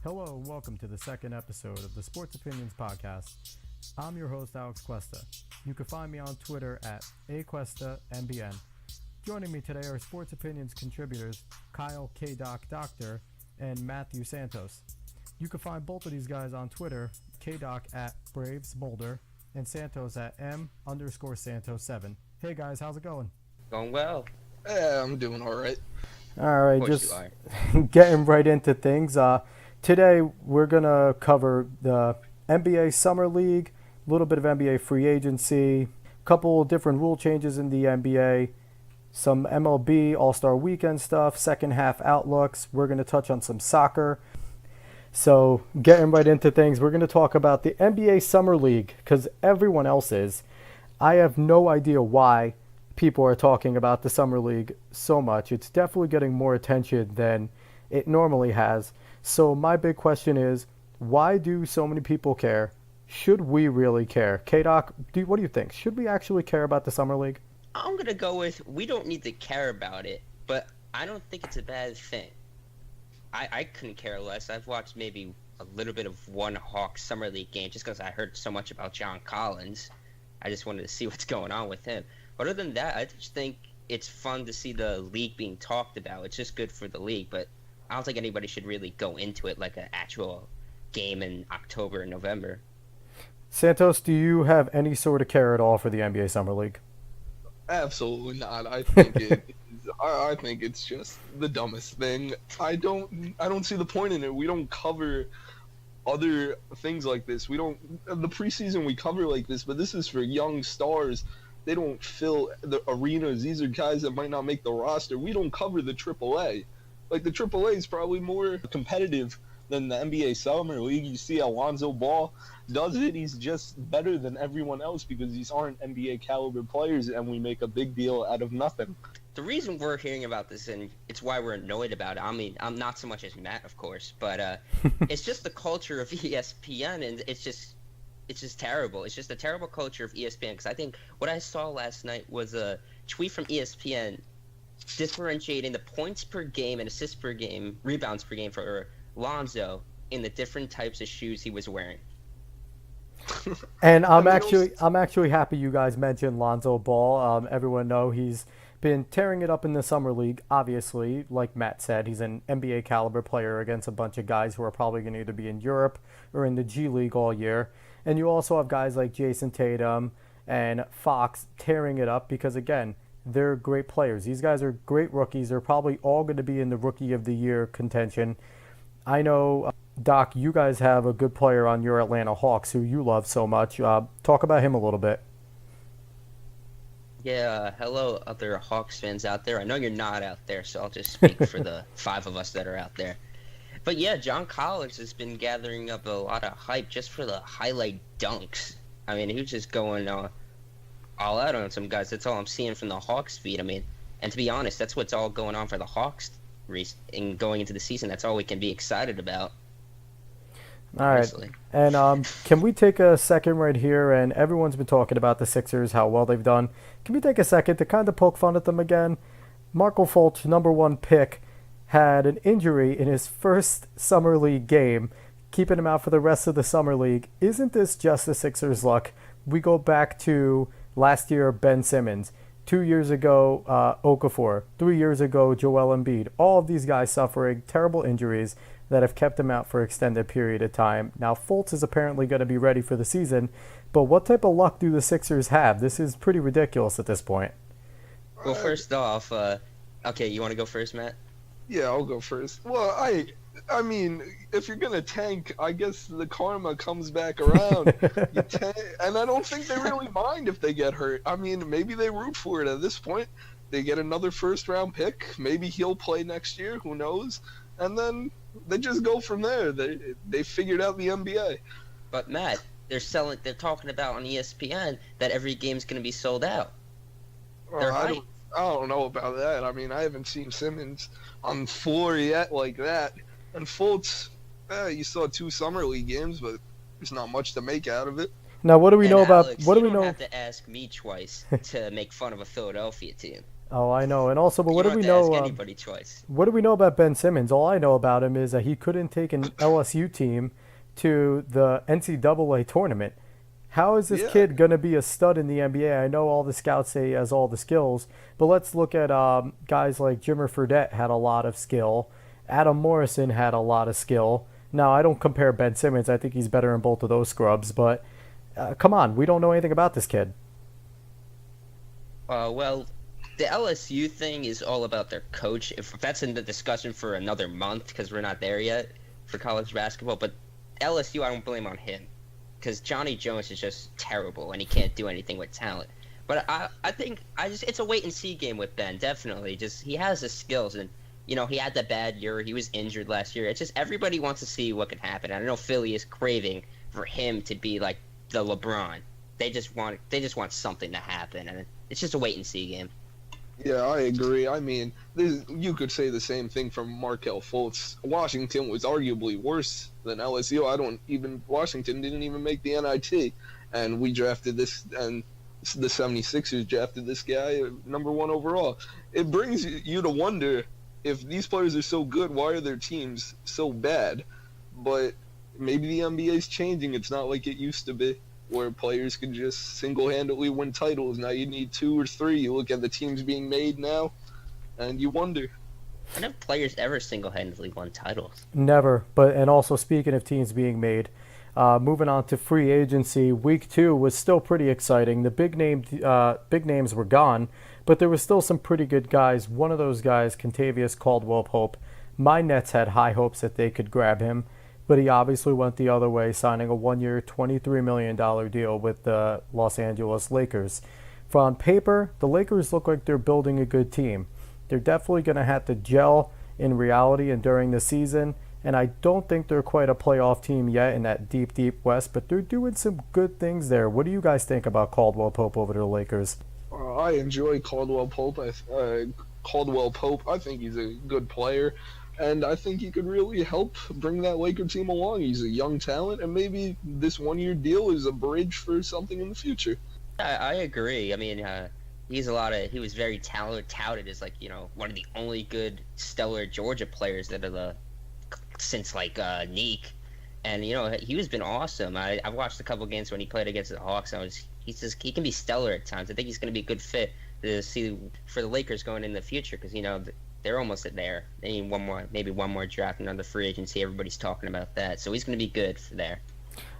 Hello and welcome to the second episode of the Sports Opinions Podcast. I'm your host, Alex Cuesta. You can find me on Twitter at @AQuestaMBN. Joining me today are Sports Opinions contributors Kyle K. Doctor and Matthew Santos. You can find both of these guys on Twitter, KDoc at BravesMolder and Santos at M_Santos7. Hey guys, how's it going? Going well. Yeah, I'm doing all right. All right, just getting right into things. Today, we're going to cover the NBA Summer League, a little bit of NBA free agency, a couple different rule changes in the NBA, some MLB All-Star Weekend stuff, second half outlooks. We're going to touch on some soccer. So, getting right into things, we're going to talk about the NBA Summer League because everyone else is. I have no idea why people are talking about the Summer League so much. It's definitely getting more attention than it normally has. So my big question is, why do so many people care? Should we really care? K-Doc, what do you think? Should we actually care about the Summer League? I'm going to go with we don't need to care about it, but I don't think it's a bad thing. I couldn't care less. I've watched maybe a little bit of one Hawks Summer League game just because I heard so much about John Collins. I just wanted to see what's going on with him. Other than that, I just think it's fun to see the league being talked about. It's just good for the league, but I don't think anybody should really go into it like an actual game in October and November. Santos, do you have any sort of care at all for the NBA Summer League? Absolutely not. I think it's just the dumbest thing. I don't see the point in it. We don't cover other things like this. The preseason we cover like this, but this is for young stars. They don't fill the arenas. These are guys that might not make the roster. We don't cover the AAA. Like, the AAA is probably more competitive than the NBA Summer League. You see Alonzo Ball does it. He's just better than everyone else because these aren't NBA caliber players, and we make a big deal out of nothing. The reason we're hearing about this, and it's why we're annoyed about it, I mean, I'm not so much as Matt, of course, but it's just the culture of ESPN, and it's just terrible. It's just a terrible culture of ESPN, because I think what I saw last night was a tweet from ESPN differentiating the points per game and assists per game, rebounds per game for Lonzo in the different types of shoes he was wearing. And I'm actually happy you guys mentioned Lonzo Ball. Everyone know he's been tearing it up in the Summer League. Obviously, like Matt said, he's an NBA caliber player against a bunch of guys who are probably going to either be in Europe or in the G League all year. And you also have guys like Jason Tatum and Fox tearing it up because, again, they're great players. These guys are great rookies. They're probably all going to be in the Rookie of the Year contention. I know, Doc, you guys have a good player on your Atlanta Hawks who you love so much. Talk about him a little bit. Yeah, hello, other Hawks fans out there. I know you're not out there, so I'll just speak for the five of us that are out there. But yeah, John Collins has been gathering up a lot of hype just for the highlight dunks. I mean, he was just going all out on some guys. That's all I'm seeing from the Hawks feed. I mean, and to be honest, that's what's all going on for the Hawks in going into the season. That's all we can be excited about. All right. Honestly. And can we take a second right here? And everyone's been talking about the Sixers, how well they've done. Can we take a second to kind of poke fun at them again? Marco Fultz, number 1 pick, had an injury in his first Summer League game, keeping him out for the rest of the Summer League. Isn't this just the Sixers' luck? We go back to last year, Ben Simmons. 2 years ago, Okafor. 3 years ago, Joel Embiid. All of these guys suffering terrible injuries that have kept him out for an extended period of time. Now, Fultz is apparently going to be ready for the season, but what type of luck do the Sixers have? This is pretty ridiculous at this point. Well, first off, okay, you want to go first, Matt? Yeah, I'll go first. Well, I mean, if you're gonna tank, I guess the karma comes back around. And I don't think they really mind if they get hurt. I mean, maybe they root for it at this point. They get another first-round pick. Maybe he'll play next year. Who knows? And then they just go from there. They figured out the NBA. But Matt, they're talking about on ESPN that every game's going to be sold out. Well, I don't know about that. I mean, I haven't seen Simmons on the floor yet like that. And Fultz, you saw 2 Summer League games, but there's not much to make out of it. Now, what do we know about? Alex, What do we you know? don't have to ask me twice to make fun of a Philadelphia team. Oh, I know. And also, but You what do don't we have to ask know? anybody twice. What do we know about Ben Simmons? All I know about him is that he couldn't take an LSU team to the NCAA tournament. How is this Yeah, kid going to be a stud in the NBA? I know all the scouts say he has all the skills, but let's look at guys like Jimmer Fredette had a lot of skill. Adam Morrison had a lot of skill. Now, I don't compare Ben Simmons. I think he's better in both of those scrubs, but come on, we don't know anything about this kid. Well, the LSU thing is all about their coach. If that's in the discussion for another month, because we're not there yet for college basketball. But LSU, I don't blame on him, because Johnny Jones is just terrible and he can't do anything with talent. But I think it's a wait and see game with Ben. Definitely, just he has the skills, and he had that bad year. He was injured last year. It's just everybody wants to see what can happen. I know Philly is craving for him to be like the LeBron. They just want something to happen, and it's just a wait and see game. yeah, I agree. I mean, you could say the same thing from Markel Fultz. Washington was arguably worse than LSU. Washington didn't even make the NIT, and we drafted this, and the 76ers drafted this guy number 1 overall. It brings you to wonder, if these players are so good, why are their teams so bad? But maybe the NBA is changing. It's not like it used to be, where players can just single-handedly win titles. Now you need 2 or 3. You look at the teams being made now, and you wonder. I know players ever single-handedly won titles. Never. And also speaking of teams being made, moving on to free agency, week 2 was still pretty exciting. The big names were gone, but there was still some pretty good guys. One of those guys, Kentavious Caldwell-Pope. My Nets had high hopes that they could grab him, but he obviously went the other way, signing a 1-year, $23 million deal with the Los Angeles Lakers. On paper, the Lakers look like they're building a good team. They're definitely going to have to gel in reality and during the season, and I don't think they're quite a playoff team yet in that deep, deep West, but they're doing some good things there. What do you guys think about Caldwell-Pope over to the Lakers? I enjoy Caldwell-Pope. Caldwell-Pope, I think he's a good player. And I think he could really help bring that Laker team along. He's a young talent, and maybe this 1-year deal is a bridge for something in the future. I agree. I mean, he was very touted as like one of the only good stellar Georgia players that are since like Neek, and he has been awesome. I've watched a couple games when he played against the Hawks. He can be stellar at times. I think he's going to be a good fit to see for the Lakers going in the future, because they're almost there. They need maybe one more draft, another free agency. Everybody's talking about that, so he's going to be good for there.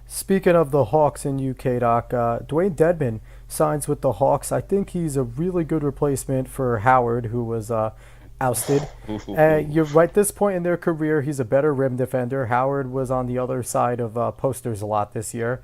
Speaking of the Hawks in UK, Doc, Dwayne Dedmon signs with the Hawks. I think he's a really good replacement for Howard, who was ousted. You're right. At this point in their career, he's a better rim defender. Howard was on the other side of posters a lot this year.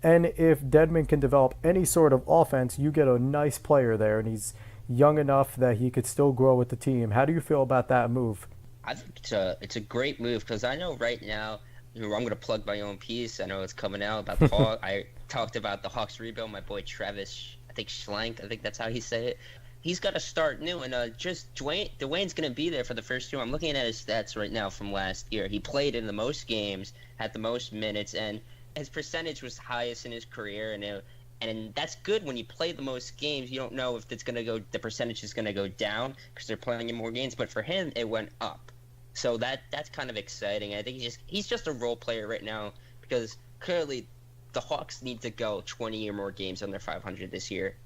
And if Dedmon can develop any sort of offense, you get a nice player there, and he's young enough that he could still grow with the team. How do you feel about that move? I think it's a great move, because I know right now, I'm going to plug my own piece. I know it's coming out about the Hawks. I talked about the Hawks rebuild. My boy Travis, I think Schlenk, I think that's how he say it. He's got to start new, and just Dwayne's going to be there for the first 2. I'm looking at his stats right now from last year. He played in the most games, had the most minutes, and his percentage was highest in his career, and that's good. When you play the most games, you don't know if the percentage is going to go down because they're playing in more games, but for him, it went up. So that's kind of exciting. I think he's just a role player right now, because clearly the Hawks need to go 20 or more games under 500 this year.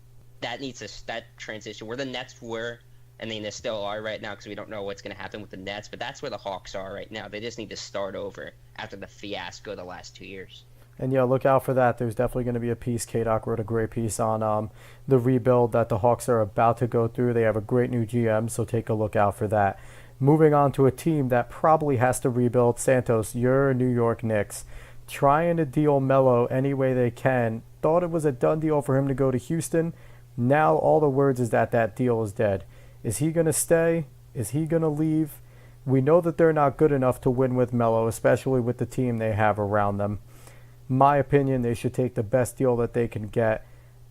That transition where the Nets were, and they still are right now, because we don't know what's going to happen with the Nets, but that's where the Hawks are right now. They just need to start over after the fiasco the last 2 years. And yeah, look out for that. There's definitely going to be a piece. K-Doc wrote a great piece on the rebuild that the Hawks are about to go through. They have a great new GM, so take a look out for that. Moving on to a team that probably has to rebuild. Santos, your New York Knicks, trying to deal Melo any way they can. Thought it was a done deal for him to go to Houston. Now all the words is that deal is dead. Is he going to stay? Is he going to leave? We know that they're not good enough to win with Melo, especially with the team they have around them. My opinion, they should take the best deal that they can get.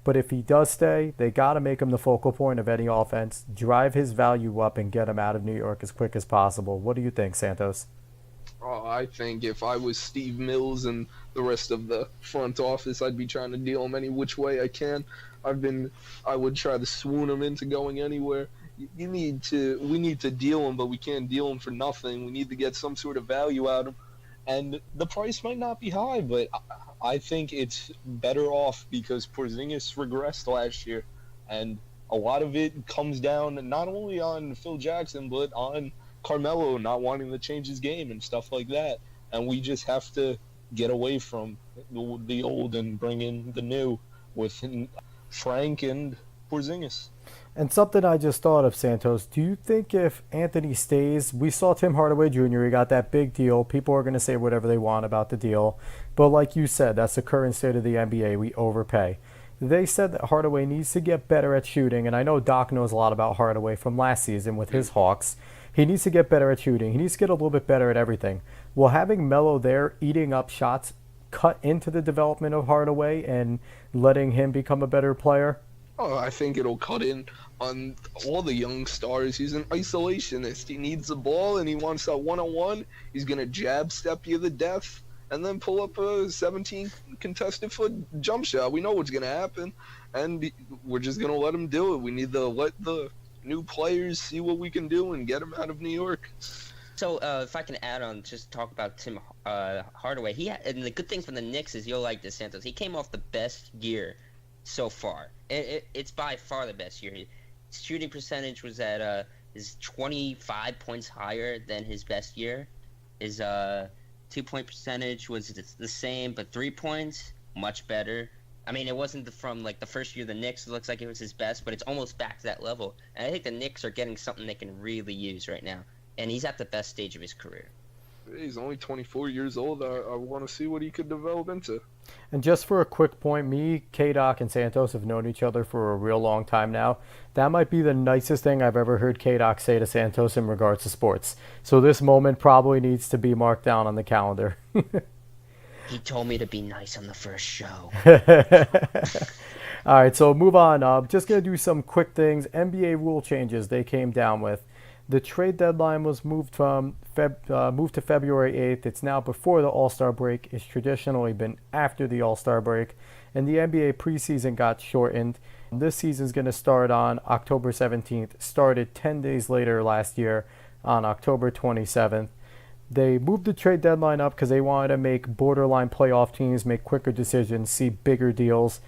But if he does stay, they got to make him the focal point of any offense, drive his value up, and get him out of New York as quick as possible. What do you think, Santos? I think if I was Steve Mills and the rest of the front office, I'd be trying to deal him any which way I can. I would try to swoon him into going anywhere. we need to deal him, but we can't deal him for nothing. We need to get some sort of value out of him, and the price might not be high, but I think it's better off because Porzingis regressed last year, and a lot of it comes down not only on Phil Jackson but on Carmelo not wanting to change his game and stuff like that. And we just have to get away from the old and bring in the new with Frank and Porzingis. And something I just thought of, Santos, do you think if Anthony stays, we saw Tim Hardaway Jr., he got that big deal. People are going to say whatever they want about the deal. But like you said, that's the current state of the NBA. We overpay. They said that Hardaway needs to get better at shooting, and I know Doc knows a lot about Hardaway from last season with his Hawks. He needs to get better at shooting. He needs to get a little bit better at everything. Will having Melo there eating up shots cut into the development of Hardaway and letting him become a better player? Oh, I think it'll cut in on all the young stars. He's an isolationist. He needs the ball and he wants that one-on-one. He's going to jab step you to death and then pull up a 17 contested foot jump shot. We know what's going to happen, and we're just going to let him do it. We need to let the new players see what we can do and get them out of New York. So if I can add on, just talk about Tim Hardaway. And the good thing for the Knicks is you'll like this, Santos. He came off the best year so far. It's by far the best year. His shooting percentage was at is 25 points higher than his best year. His 2-point percentage was the same, but 3 points much better. I mean, it wasn't from like the first year of the Knicks. It looks like it was his best, but it's almost back to that level. And I think the Knicks are getting something they can really use right now. And he's at the best stage of his career. He's only 24 years old. I want to see what he could develop into. And just for a quick point, me, K-Doc, and Santos have known each other for a real long time now. That might be the nicest thing I've ever heard K-Doc say to Santos in regards to sports. So this moment probably needs to be marked down on the calendar. He told me to be nice on the first show. All right, so move on. Just going to do some quick things. NBA rule changes they came down with. The trade deadline was moved to February 8th. It's now before the All-Star break. It's traditionally been after the All-Star break. And the NBA preseason got shortened. This season's going to start on October 17th. Started 10 days later last year on October 27th. They moved the trade deadline up because they wanted to make borderline playoff teams make quicker decisions, see bigger deals.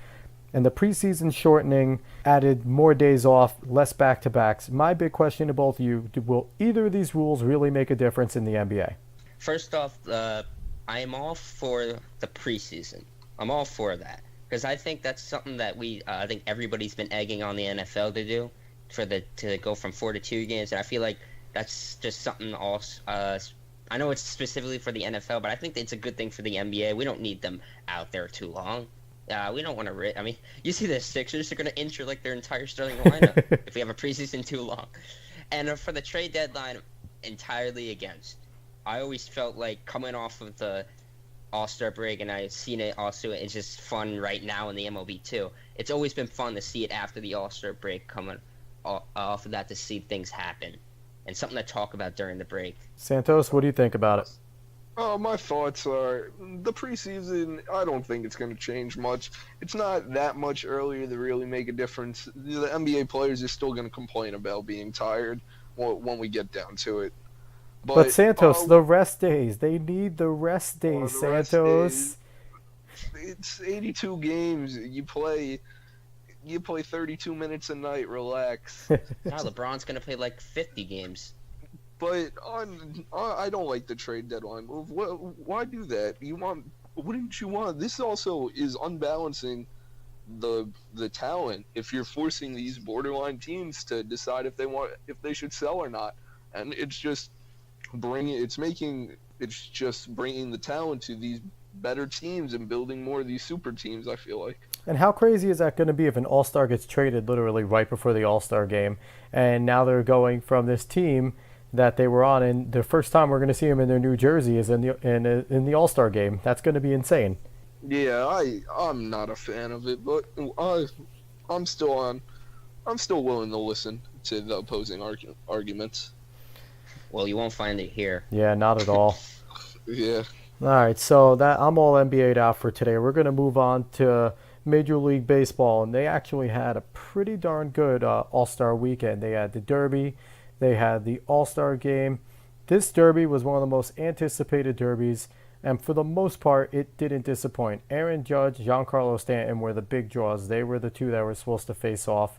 And the preseason shortening added more days off, less back-to-backs. My big question to both of you, will either of these rules really make a difference in the NBA? First off, I am all for the preseason. I'm all for that. Because I think that's something that I think everybody's been egging on the NFL to do, to go from 4 to 2 games. And I feel like that's just something else. I know it's specifically for the NFL, but I think it's a good thing for the NBA. We don't need them out there too long. We don't want to. I mean, you see the Sixers are going to injure like their entire starting lineup if we have a preseason too long. And for the trade deadline, entirely against. I always felt like coming off of the All-Star break, and I've seen it also. It's just fun right now in the MLB too. It's always been fun to see it after the All-Star break, coming off of that, to see things happen and something to talk about during the break. Santos, what do you think about it? My thoughts are the preseason, I don't think it's going to change much. It's not that much earlier to really make a difference. The NBA players are still going to complain about being tired when we get down to it. But Santos, the rest days, they need the rest days, Santos. It's 82 games. You play 32 minutes a night, relax. Now LeBron's going to play like 50 games. But I don't like the trade deadline move. Why do that? Wouldn't you want? This also is unbalancing the talent. If you're forcing these borderline teams to decide if they should sell or not, and it's just bringing the talent to these better teams and building more of these super teams. I feel like. And how crazy is that going to be if an All-Star gets traded literally right before the All-Star game, and now they're going from this team that they were on, and the first time we're going to see them in their new jersey is in the All-Star game. That's going to be insane. Yeah, I'm not a fan of it, but I'm still willing to listen to the opposing arguments. Well, you won't find it here. Yeah, not at all. Yeah. All right, so I'm all NBA'd out for today. We're going to move on to Major League Baseball, and they actually had a pretty darn good All-Star weekend. They had the Derby, they had the All-Star game. This Derby was one of the most anticipated derbies, and for the most part, it didn't disappoint. Aaron Judge, Giancarlo Stanton were the big draws. They were the two that were supposed to face off.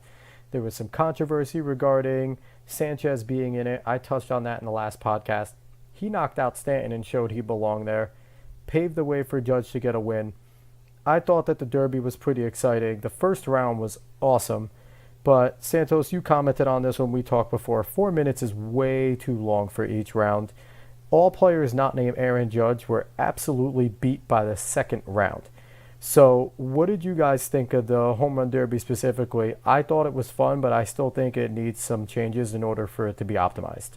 There was some controversy regarding Sanchez being in it. I touched on that in the last podcast. He knocked out Stanton and showed he belonged there, paved the way for Judge to get a win. I thought that the Derby was pretty exciting. The first round was awesome. But Santos, you commented on this when we talked before. 4 minutes is way too long for each round. All players not named Aaron Judge were absolutely beat by the second round. So what did you guys think of the home run derby specifically? I thought it was fun, but I still think it needs some changes in order for it to be optimized.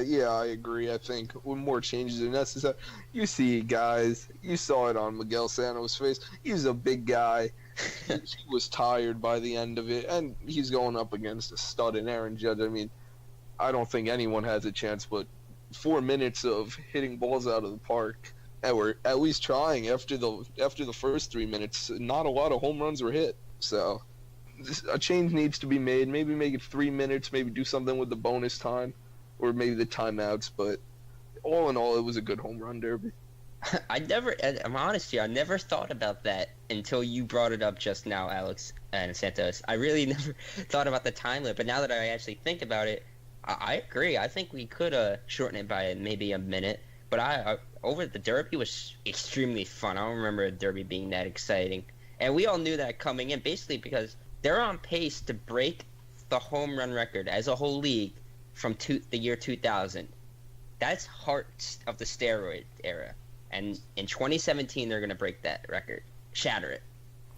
Yeah, I agree. I think when more changes are necessary, you see guys, you saw it on Miguel Santos' face. He's a big guy. He was tired by the end of it, and he's going up against a stud in Aaron Judge. I mean, I don't think anyone has a chance, but 4 minutes of hitting balls out of the park, and we're at least trying. After the first 3 minutes, not a lot of home runs were hit. So a change needs to be made. Maybe make it 3 minutes. Maybe do something with the bonus time, or maybe the timeouts. But all in all, it was a good home run derby. I'm honest here, I never thought about that until you brought it up just now, Alex and Santos. I really never thought about the time limit, but now that I actually think about it, I agree. I think we could shorten it by maybe a minute, but over the Derby was extremely fun. I don't remember a Derby being that exciting. And we all knew that coming in, basically because they're on pace to break the home run record as a whole league from the year 2000. That's heart of the steroid era. And in 2017, they're going to break that record, shatter it.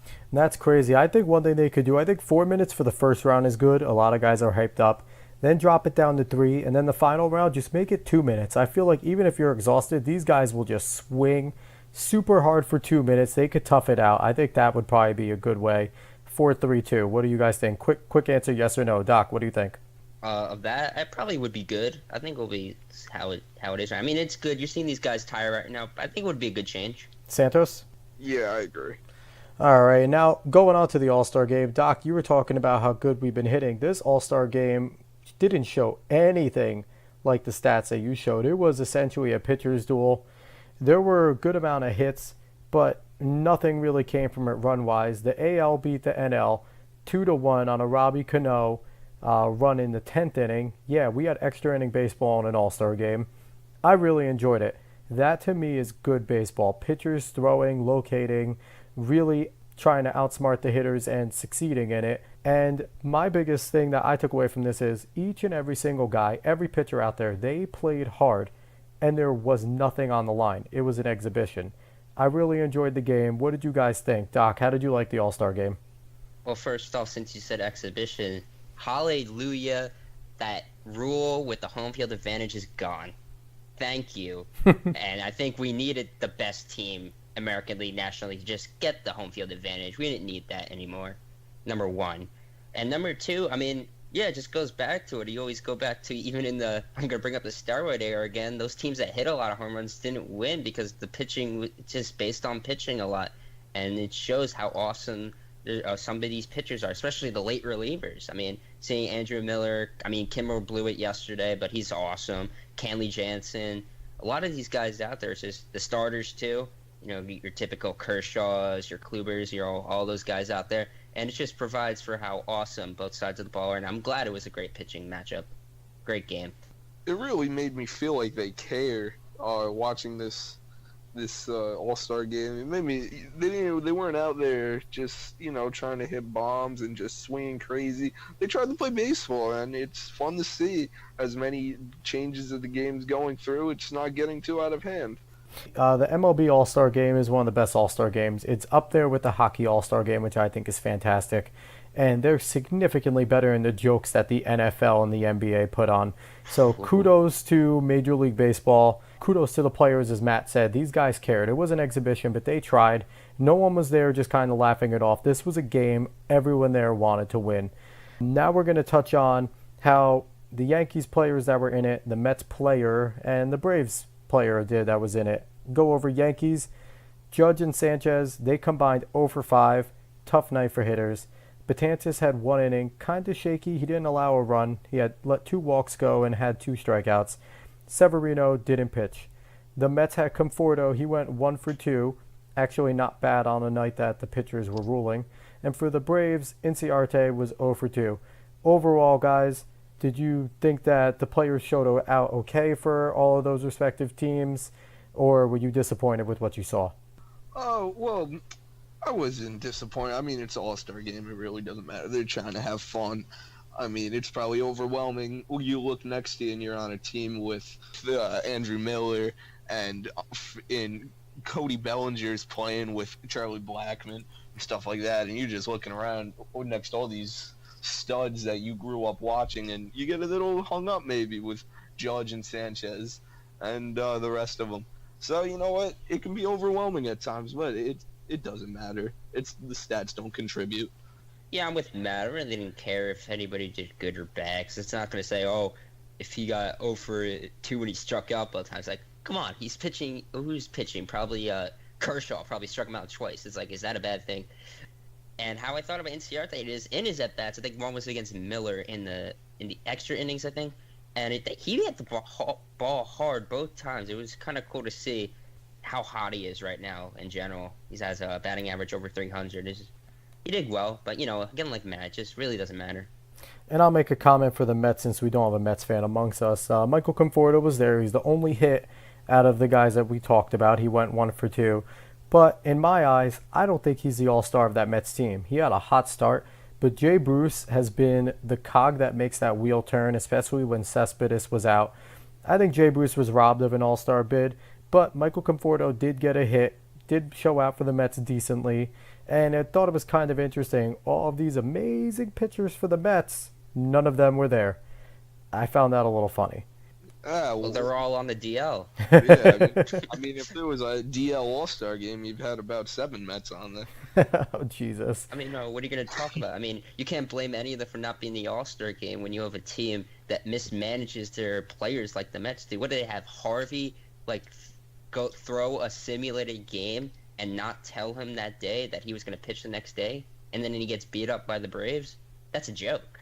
And that's crazy. I think one thing they could do, I think 4 minutes for the first round is good. A lot of guys are hyped up. Then drop it down to 3, and then the final round, just make it 2 minutes. I feel like even if you're exhausted, these guys will just swing super hard for 2 minutes. They could tough it out. I think that would probably be a good way. 4-3-2. What do you guys think? Quick answer, yes or no. Doc, what do you think? Of that, it probably would be good. I think it will be how it is. I mean, it's good. You're seeing these guys tire right now. I think it would be a good change. Santos? Yeah, I agree. All right, now going on to the All-Star game. Doc, you were talking about how good we've been hitting. This All-Star game didn't show anything like the stats that you showed. It was essentially a pitcher's duel. There were a good amount of hits, but nothing really came from it run-wise. The AL beat the NL 2-1 on a Robbie Cano run in the 10th inning. Yeah, we had extra inning baseball in an All-Star game. I really enjoyed it. That to me is good baseball. Pitchers throwing, locating, really trying to outsmart the hitters and succeeding in it. And my biggest thing that I took away from this is each and every single guy, every pitcher out there, they played hard and there was nothing on the line. It was an exhibition. I really enjoyed the game. What did you guys think? Doc, how did you like the All-Star game? Well, first off, since you said exhibition, hallelujah, that rule with the home field advantage is gone. Thank you. And I think we needed the best team, American League, National League, to just get the home field advantage. We didn't need that anymore, number one. And number two, I mean, yeah, it just goes back to it. You always go back to, even in the, I'm going to bring up the steroid era again, those teams that hit a lot of home runs didn't win because the pitching was just based on pitching a lot. And it shows how awesome some of these pitchers are, especially the late relievers. I mean, seeing Andrew Miller, I mean, Kimmer blew it yesterday, but he's awesome. Kenley Jansen, a lot of these guys out there, it's just the starters too. You know, your typical Kershaws, your Klubers, all those guys out there. And it just provides for how awesome both sides of the ball are. And I'm glad it was a great pitching matchup. Great game. It really made me feel like they care watching this All-Star game. It made me they weren't out there just trying to hit bombs and just swinging crazy. They tried to play baseball, and it's fun to see as many changes of the game's going through. It's not getting too out of hand. The MLB All-Star Game is one of the best All-Star games. It's up there with the Hockey All-Star Game, which I think is fantastic. And they're significantly better in the jokes that the NFL and the NBA put on. So kudos to Major League Baseball. Kudos to the players, as Matt said. These guys cared. It was an exhibition, but they tried. No one was there just kind of laughing it off. This was a game everyone there wanted to win. Now we're going to touch on how the Yankees players that were in it, the Mets player, and the Braves player that was in it. Go over Yankees. Judge and Sanchez, they combined 0 for 5. Tough night for hitters. Betances had 1 inning, kind of shaky. He didn't allow a run. He had let 2 walks go and had 2 strikeouts. Severino didn't pitch. The Mets had Conforto. He went 1 for 2. Actually not bad on a night that the pitchers were ruling. And for the Braves, Inciarte was 0 for 2. Overall, guys, did you think that the players showed out okay for all of those respective teams, or were you disappointed with what you saw? Oh, well, I wasn't disappointed. I mean, it's an all-star game. It really doesn't matter. They're trying to have fun. I mean, it's probably overwhelming. You look next to you and you're on a team with Andrew Miller and in Cody Bellinger's playing with Charlie Blackmon and stuff like that, and you're just looking around next to all these studs that you grew up watching, and you get a little hung up maybe with Judge and Sanchez and the rest of them. So you know what? It can be overwhelming at times, but it doesn't matter. It's the stats don't contribute. Yeah, I'm with Matt. I really didn't care if anybody did good or bad, 'cause it's not going to say, oh, if he got 0 for 2 when he struck out both times. Like, come on, he's pitching. Who's pitching? Probably Kershaw probably struck him out twice. It's like, is that a bad thing? And how I thought about Inciarte is in his at bats. I think one was against Miller in the extra innings, I think, and he hit the ball hard both times. It was kind of cool to see how hot he is right now in general. He has a batting average over 300. He did well, but again, like Matt, it just really doesn't matter. And I'll make a comment for the Mets since we don't have a Mets fan amongst us. Michael Conforto was there. He's the only hit out of the guys that we talked about. He went 1 for 2. But in my eyes, I don't think he's the all-star of that Mets team. He had a hot start, but Jay Bruce has been the cog that makes that wheel turn, especially when Cespedes was out. I think Jay Bruce was robbed of an all-star bid, but Michael Conforto did get a hit, did show out for the Mets decently, and I thought it was kind of interesting. All of these amazing pitchers for the Mets, none of them were there. I found that a little funny. Well, they're all on the DL. Yeah, I mean, if there was a DL All-Star game, you've had about 7 Mets on there. Oh, Jesus. I mean, no, what are you going to talk about? I mean, you can't blame any of them for not being the All-Star game when you have a team that mismanages their players like the Mets do. What do they have? Harvey, go throw a simulated game and not tell him that day that he was going to pitch the next day, and then he gets beat up by the Braves? That's a joke.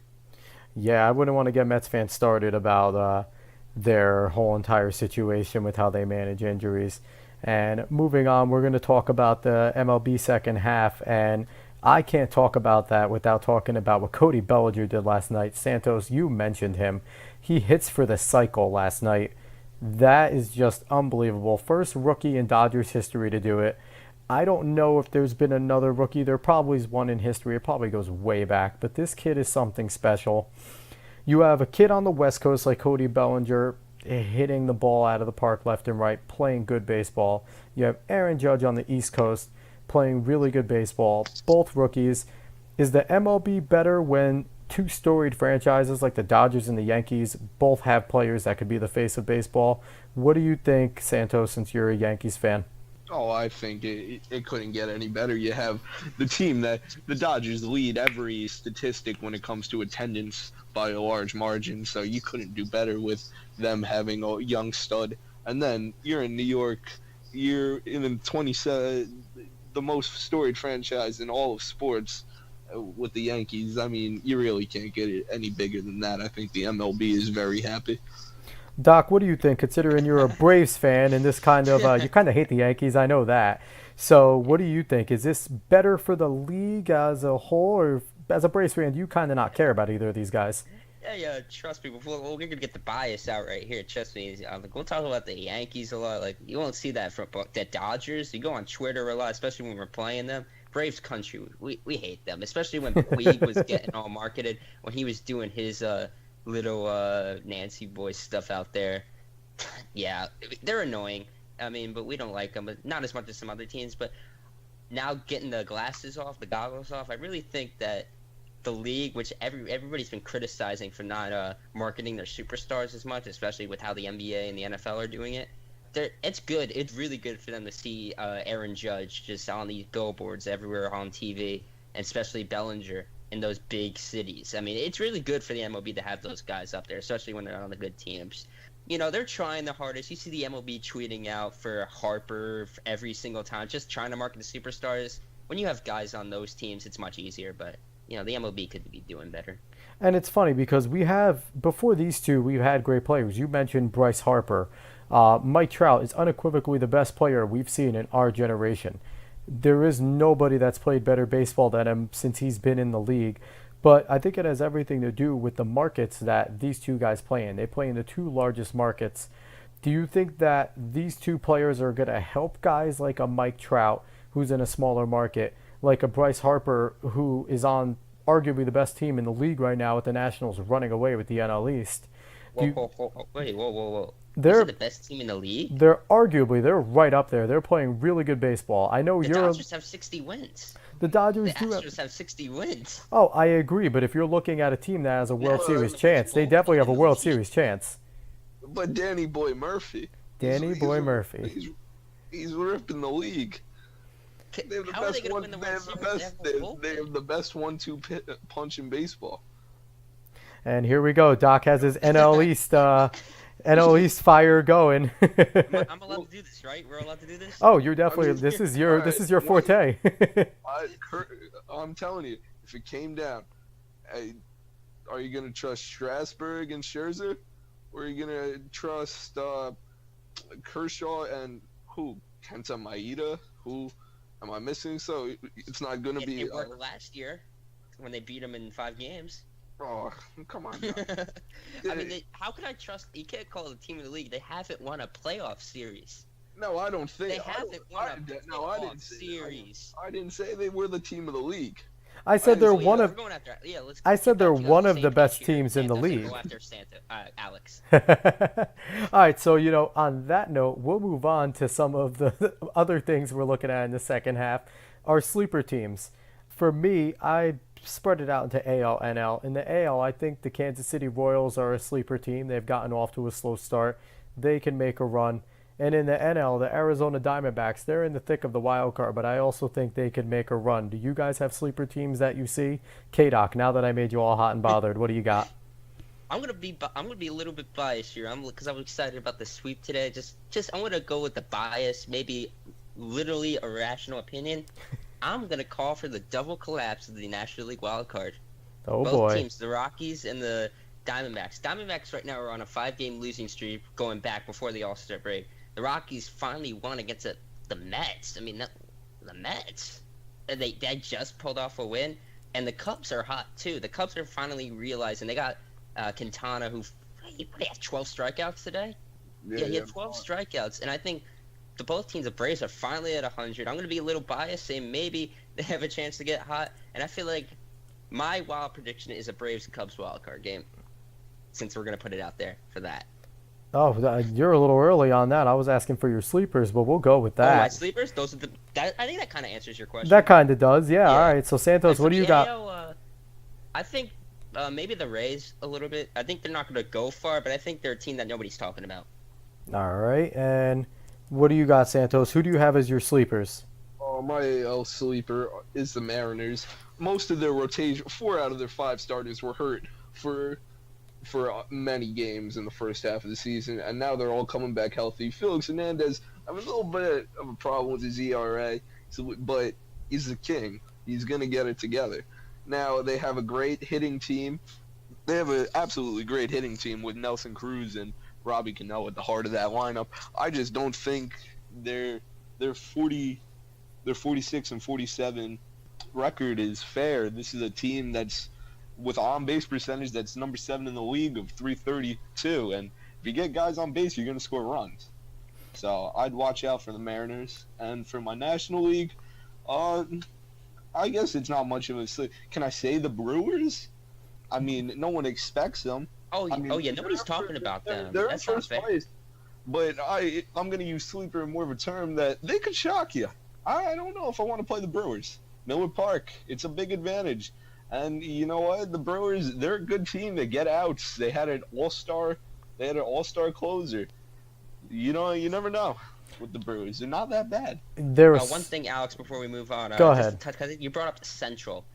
Yeah, I wouldn't want to get Mets fans started about their whole entire situation with how they manage injuries. And moving on, we're going to talk about the MLB second half, and I can't talk about that without talking about what Cody Bellinger did last night. Santos, you mentioned him. He hits for the cycle last night. That is just unbelievable. First rookie in Dodgers history to do it. I don't know if there's been another rookie. There probably is one in history. It probably goes way back, but this kid is something special. You have a kid on the West Coast like Cody Bellinger hitting the ball out of the park left and right, playing good baseball. You have Aaron Judge on the East Coast playing really good baseball, both rookies. Is the MLB better when 2 storied franchises like the Dodgers and the Yankees both have players that could be the face of baseball? What do you think, Santos, since you're a Yankees fan? Oh, I think it couldn't get any better. You have the team that the Dodgers lead every statistic when it comes to attendance by a large margin, so you couldn't do better with them having a young stud. And then you're in New York, you're in the most storied franchise in all of sports with the Yankees. I mean, you really can't get it any bigger than that. I think the MLB is very happy. Doc, what do you think, considering you're a Braves fan and this kind of, you kind of hate the Yankees, I know that. So what do you think? Is this better for the league as a whole, or as a Braves fan, do you kind of not care about either of these guys? Yeah, trust me. We're going to get the bias out right here. Trust me. We'll talk about the Yankees a lot. You won't see that from the Dodgers. You go on Twitter a lot, especially when we're playing them. Braves country, we hate them, especially when Puig was getting all marketed, when he was doing his little Nancy boy stuff out there. Yeah, they're annoying. I mean, but we don't like them, but not as much as some other teams. But now getting the glasses off, the goggles off, I really think that the league, which everybody's been criticizing for not marketing their superstars as much, especially with how the NBA and the NFL are doing it, it's good. It's really good for them to see Aaron Judge just on these billboards everywhere on TV, and especially Bellinger in those big cities. I mean, it's really good for the MLB to have those guys up there, especially when they're on the good teams. they're trying the hardest. You see the MLB tweeting out for Harper every single time, just trying to market the superstars. When you have guys on those teams, it's much easier, but, the MLB could be doing better. And it's funny because before these two, we've had great players. You mentioned Bryce Harper. Mike Trout is unequivocally the best player we've seen in our generation. There is nobody that's played better baseball than him since he's been in the league. But I think it has everything to do with the markets that these two guys play in. They play in the two largest markets. Do you think that these two players are going to help guys like a Mike Trout, who's in a smaller market, like a Bryce Harper, who is on arguably the best team in the league right now with the Nationals running away with the NL East? Whoa. They're the best team in the league? They're right up there. They're playing really good baseball. I know The Dodgers have 60 wins. The Dodgers The do Astros have 60 wins. Oh, I agree. But if you're looking at a team that has a World Series chance, they definitely have a World Series chance. But Danny Boy Murphy. Murphy. He's ripping the league. They have the How are they going to win the World Series? They have the best 1-2 punch in baseball. And here we go. Doc has his NL East fire going. I'm allowed to do this, right? We're allowed to do this? Oh, you're definitely. This is your forte. I'm telling you, if it came down, are you gonna trust Strasburg and Scherzer, or are you gonna trust Kershaw and who? Kenta Maeda? Who am I missing? So it's not gonna be. It worked last year when they beat them in 5 games. Oh, come on. I mean, how can I trust? You can't call the team in the league. They haven't won a playoff series. No, I don't think they haven't won a playoff series. I didn't say they were the team of the league. I said they're one of. I said they're one of the best here. teams in the league. Go after Santos, Alex. All right, so on that note, we'll move on to some of the other things we're looking at in the second half. Our sleeper teams. For me, I spread it out into AL, NL. In the AL, I think the Kansas City Royals are a sleeper team. They've gotten off to a slow start. They can make a run. And in the NL, the Arizona Diamondbacks, they're in the thick of the wild card, but I also think they could make a run. Do you guys have sleeper teams that you see? K-Doc, now that I made you all hot and bothered, what do you got? I'm gonna be a little bit biased here. Because I'm excited about the sweep today. Just I'm gonna go with the bias, maybe literally a rational opinion. I'm going to call for the double collapse of the National League wild card. Oh, Both boy. teams, the Rockies and the Diamondbacks. Diamondbacks right now are on a 5-game losing streak going back before the All-Star break. The Rockies finally won against the Mets. I mean, the Mets. They just pulled off a win. And the Cubs are hot, too. The Cubs are finally realizing they got Quintana, who he had 12 strikeouts today. Yeah, he had 12 strikeouts. And I think both teams, the Braves, are finally at 100. I'm going to be a little biased, saying maybe they have a chance to get hot. And I feel like my wild prediction is a Braves-Cubs wild card game, since we're going to put it out there for that. Oh, you're a little early on that. I was asking for your sleepers, but we'll go with that. Oh, my sleepers? Those are I think that kind of answers your question. That kind of does, yeah. All right, so Santos, what do you got? I think maybe the Rays a little bit. I think they're not going to go far, but I think they're a team that nobody's talking about. All right, and what do you got, Santos? Who do you have as your sleepers? My AL sleeper is the Mariners. Most of their rotation, 4 out of their 5 starters were hurt for many games in the first half of the season, and now they're all coming back healthy. Felix Hernandez have a little bit of a problem with his ERA, but he's the king. He's going to get it together. Now they have a great hitting team. They have an absolutely great hitting team with Nelson Cruz and Robbie Cano at the heart of that lineup. I just don't think their 46 and 47 record is fair. This is a team that's with on-base percentage that's number 7 in the league of 332, and if you get guys on base, you're going to score runs. So I'd watch out for the Mariners. And for my National League, I guess it's not much of a sleep. Can I say the Brewers? I mean, no one expects them. Oh yeah, nobody's talking about them. They're That's in not first fair. place. But I'm going to use sleeper in more of a term that they could shock you. I don't know if I want to play the Brewers. Miller Park, it's a big advantage. And you know what? The Brewers, they're a good team. They get outs. They had an all-star closer. You know, you never know with the Brewers. They're not that bad. One thing, Alex, before we move on. Go ahead. Because you brought up the Central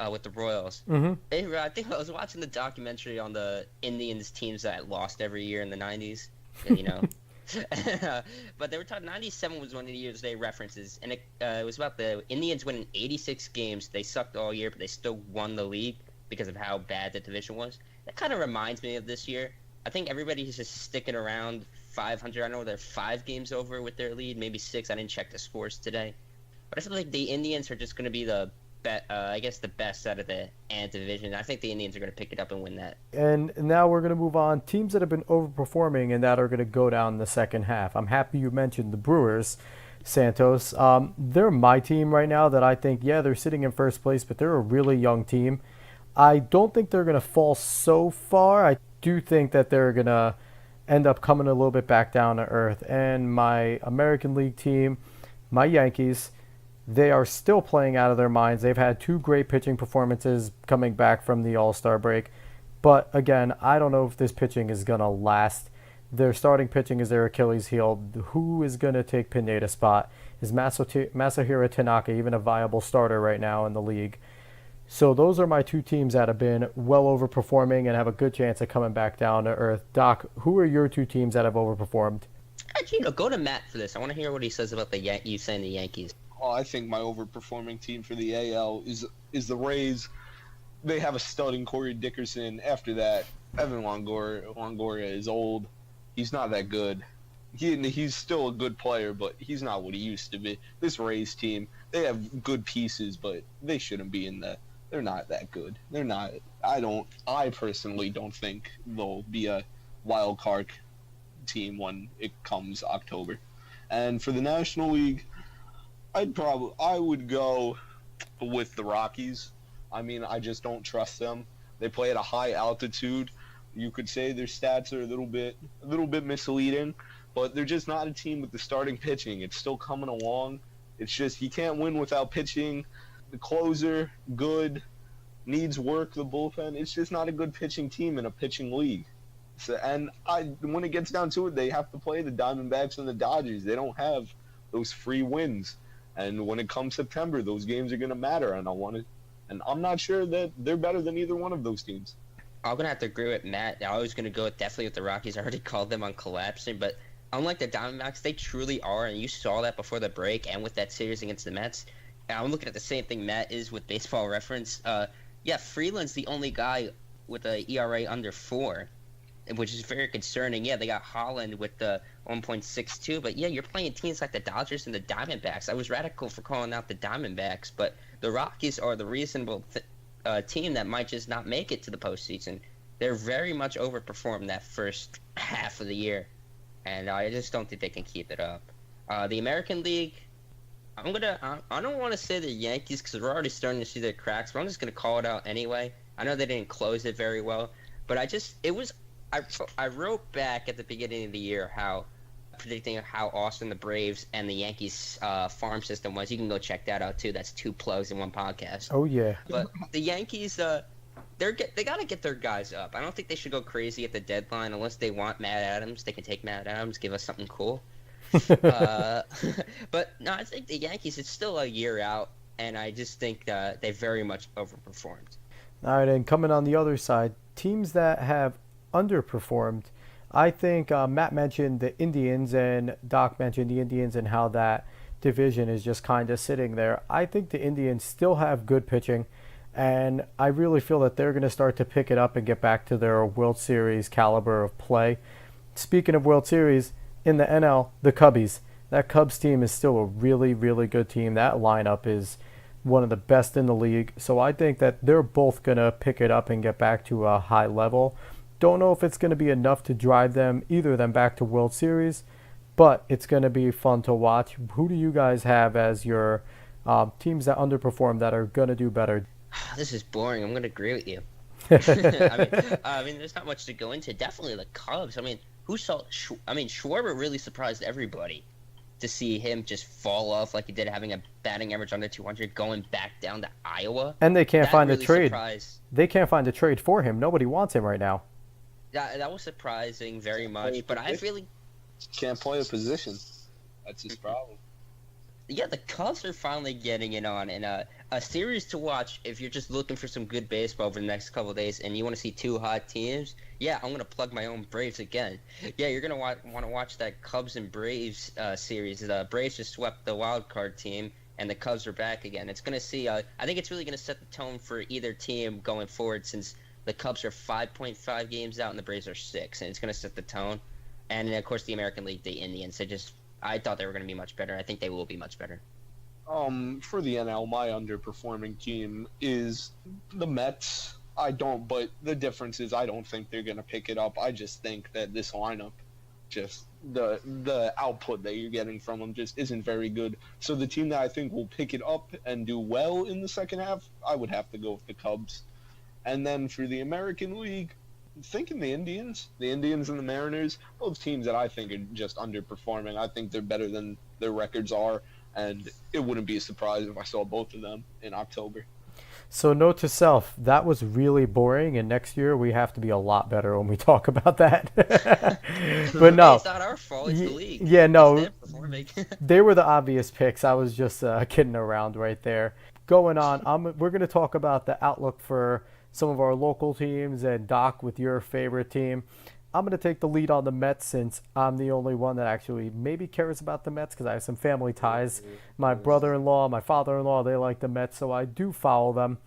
with the Royals. Mm-hmm. I think I was watching the documentary on the Indians teams that lost every year in the 90s. you know. But they were talking 97 was one of the years they references, and it was about the Indians winning 86 games. They sucked all year, but they still won the league because of how bad the division was. That kind of reminds me of this year. I think everybody's just sticking around 500. I know they're 5 games over with their lead, maybe 6. I didn't check the scores today. But I feel like the Indians are just going to be the best out of the ANT division. I think the Indians are going to pick it up and win that. And now we're going to move on. Teams that have been overperforming and that are going to go down in the second half. I'm happy you mentioned the Brewers, Santos. They're my team right now that I think, yeah, they're sitting in first place, but they're a really young team. I don't think they're going to fall so far. I do think that they're going to end up coming a little bit back down to earth. And my American League team, my Yankees, they are still playing out of their minds. They've had 2 great pitching performances coming back from the All-Star break. But again, I don't know if this pitching is going to last. Their starting pitching is their Achilles heel. Who is going to take Pineda's spot? Is Masahiro Tanaka even a viable starter right now in the league? So those are my 2 teams that have been well overperforming and have a good chance of coming back down to earth. Doc, who are your 2 teams that have overperformed? Actually, go to Matt for this. I want to hear what he says about you saying the Yankees. Oh, I think my overperforming team for the AL is the Rays. They have a stud in Corey Dickerson. After that, Evan Longoria is old. He's not that good. He's still a good player, but he's not what he used to be. This Rays team, they have good pieces, but they shouldn't be in the. They're not that good. They're not. I personally don't think they'll be a wild card team when it comes October. And for the National League, I would go with the Rockies. I mean, I just don't trust them. They play at a high altitude. You could say their stats are a little bit misleading, but they're just not a team with the starting pitching. It's still coming along. It's just you can't win without pitching. The closer, good, needs work. The bullpen, it's just not a good pitching team in a pitching league. So, when it gets down to it, they have to play the Diamondbacks and the Dodgers. They don't have those free wins. And when it comes September, those games are going to matter. And I'm not sure that they're better than either one of those teams. I'm going to have to agree with Matt. I was going to go definitely with the Rockies. I already called them on collapsing, but unlike the Diamondbacks, they truly are, and you saw that before the break and with that series against the Mets. And I'm looking at the same thing Matt is with Baseball Reference. Freeland's the only guy with an ERA under 4, which is very concerning. Yeah, they got Holland with the 1.62, but yeah, you're playing teams like the Dodgers and the Diamondbacks. I was radical for calling out the Diamondbacks, but the Rockies are the reasonable team that might just not make it to the postseason. They're very much overperformed that first half of the year, and I just don't think they can keep it up. The American League, I don't want to say the Yankees because we're already starting to see their cracks, but I'm just going to call it out anyway. I know they didn't close it very well, but I wrote back at the beginning of the year predicting how awesome the Braves and the Yankees farm system was. You can go check that out too. That's 2 plugs in one podcast. Oh yeah. But the Yankees, they got to get their guys up. I don't think they should go crazy at the deadline unless they want Matt Adams. They can take Matt Adams, give us something cool. But no, I think the Yankees, it's still a year out, and I just think that they very much overperformed. All right, and coming on the other side, teams that have underperformed. I think Matt mentioned the Indians and Doc mentioned the Indians and how that division is just kind of sitting there. I think the Indians still have good pitching, and I really feel that they're going to start to pick it up and get back to their World Series caliber of play. Speaking of World Series, in the NL, the Cubbies. That Cubs team is still a really, really good team. That lineup is one of the best in the league. So I think that they're both going to pick it up and get back to a high level. Don't know if it's going to be enough to drive either of them back to World Series, but it's going to be fun to watch. Who do you guys have as your teams that underperform that are going to do better? This is boring. I'm going to agree with you. I mean, there's not much to go into. Definitely the Cubs. I mean, Schwarber really surprised everybody to see him just fall off like he did, having a batting average under 200, going back down to Iowa. And they can't find really a trade. Surprised. They can't find a trade for him. Nobody wants him right now. That was surprising very much, but I really can't play a position. That's his problem. Yeah, the Cubs are finally getting it on, and a series to watch if you're just looking for some good baseball over the next couple of days, and you want to see two hot teams. Yeah, I'm gonna plug my own Braves again. Yeah, you're gonna want to watch that Cubs and Braves series. The Braves just swept the wild card team, and the Cubs are back again. It's gonna see. I think it's really gonna set the tone for either team going forward, since the Cubs are 5.5 games out and the Braves are 6, and it's gonna set the tone. And of course, the American League, the Indians. I thought they were going to be much better. I think they will be much better. For the NL, my underperforming team is the Mets. But the difference is I don't think they're going to pick it up. I just think that this lineup, just the output that you're getting from them just isn't very good. So the team that I think will pick it up and do well in the second half, I would have to go with the Cubs. And then for the American League, thinking the Indians and the Mariners, both teams that I think are just underperforming. I think they're better than their records are, and it wouldn't be a surprise if I saw both of them in October. So note to self, that was really boring, and next year we have to be a lot better when we talk about that. But no, it's not our fault. It's the league. Yeah, no, performing. they were the obvious picks. I was just kidding around right there. Going on, we're going to talk about the outlook for some of our local teams, and Doc with your favorite team. I'm going to take the lead on the Mets since I'm the only one that actually maybe cares about the Mets because I have some family ties. My brother-in-law, my father-in-law, they like the Mets, so I do follow them.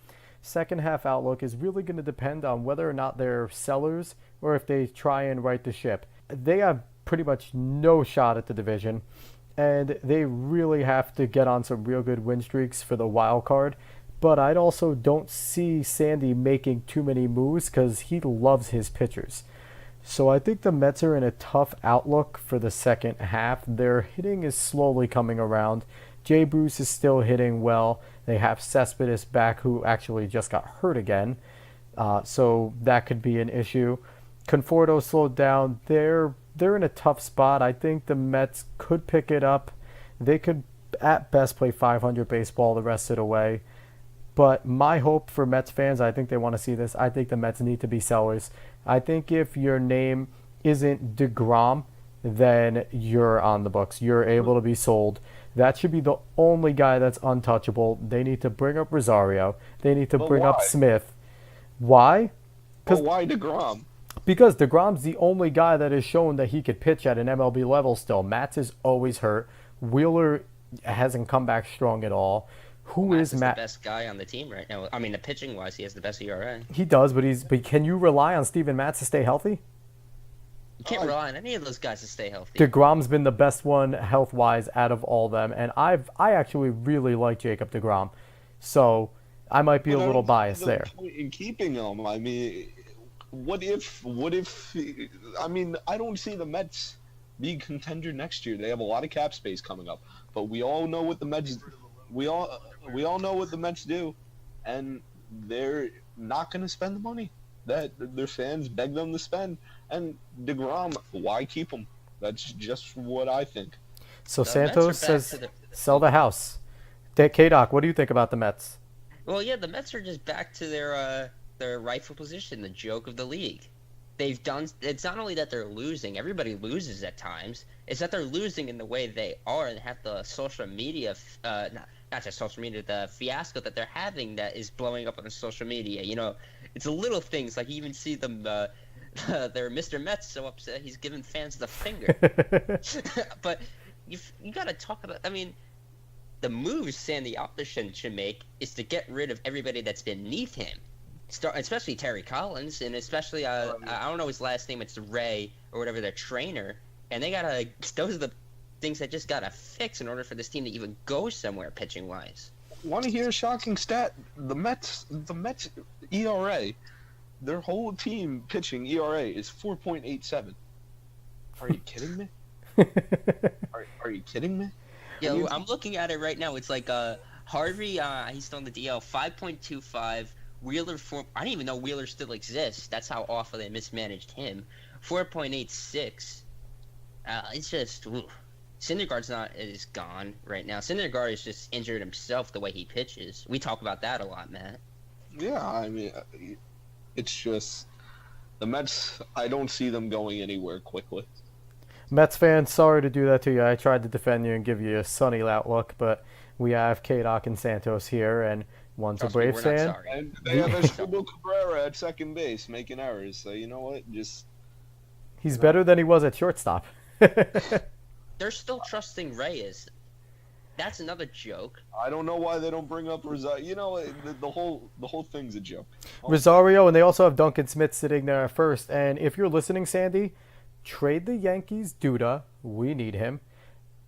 Second half outlook is really going to depend on whether or not they're sellers or if they try and right the ship. They have pretty much no shot at the division, and they really have to get on some real good win streaks for the wild card. But I also don't see Sandy making too many moves because he loves his pitchers. So I think the Mets are in a tough outlook for the second half. Their hitting is slowly coming around. Jay Bruce is still hitting well. They have Cespedes back, who actually just got hurt again. So that could be an issue. Conforto slowed down. They're in a tough spot. I think the Mets could pick it up. They could at best play 500 baseball the rest of the way. But my hope for Mets fans, I think they want to see this. I think the Mets need to be sellers. I think if your name isn't DeGrom, then you're on the books. You're able to be sold. That should be the only guy that's untouchable. They need to bring up Rosario. They need to bring up Smith. Why? Why DeGrom? Because DeGrom's the only guy that has shown that he could pitch at an MLB level still. Matz is always hurt. Wheeler hasn't come back strong at all. Who is Matt? The best guy on the team right now. I mean, the pitching wise, he has the best ERA. He does, but can you rely on Steven Matz to stay healthy? You can't rely on any of those guys to stay healthy. DeGrom's been the best one health wise out of all them, and I actually really like Jacob DeGrom, so I might be a little biased there. In keeping him, I mean, what if? I mean, I don't see the Mets be contender next year. They have a lot of cap space coming up, but we all know what the Mets. We all know what the Mets do, and they're not going to spend the money that their fans beg them to spend. And DeGrom, why keep him? That's just what I think. So Santos says sell the house. K-Doc, what do you think about the Mets? Well, yeah, the Mets are just back to their rightful position, the joke of the league. It's not only that they're losing, everybody loses at times, it's that they're losing in the way they are and have the social media, not just social media, the fiasco that they're having that is blowing up on social media. You know, it's the little things, like you even see them, they're Mr. Mets so upset he's giving fans the finger. But you got to talk about, I mean, the moves Sandy Alderson should make is to get rid of everybody that's beneath him. Especially Terry Collins, and especially I don't know his last name. It's Ray or whatever, their trainer. And those are the things that just gotta fix in order for this team to even go somewhere pitching wise. Want to hear a shocking stat? The Mets ERA, their whole team pitching ERA is 4.87. Are you kidding me? Are you kidding me? Yeah, I'm looking at it right now. It's like Harvey, he's still on the DL, 5.25. Wheeler, I didn't even know Wheeler still exists. That's how awful they mismanaged him. 4.86. It's just, Syndergaard's is gone right now. Syndergaard is just injured himself the way he pitches. We talk about that a lot, Matt. Yeah, I mean, it's just the Mets. I don't see them going anywhere quickly. Mets fans, sorry to do that to you. I tried to defend you and give you a sunny outlook, but we have K-Doc and Santos here, and one's a Trust me, Braves we're not fan. sorry. And they have Escobar Cabrera at second base making errors. So you know what? Just He's better than he was at shortstop. They're still trusting Reyes. That's another joke. I don't know why they don't bring up Rosario. You know, the whole thing's a joke. Rosario, and they also have Duncan Smith sitting there at first. And if you're listening, Sandy, trade the Yankees Duda. We need him.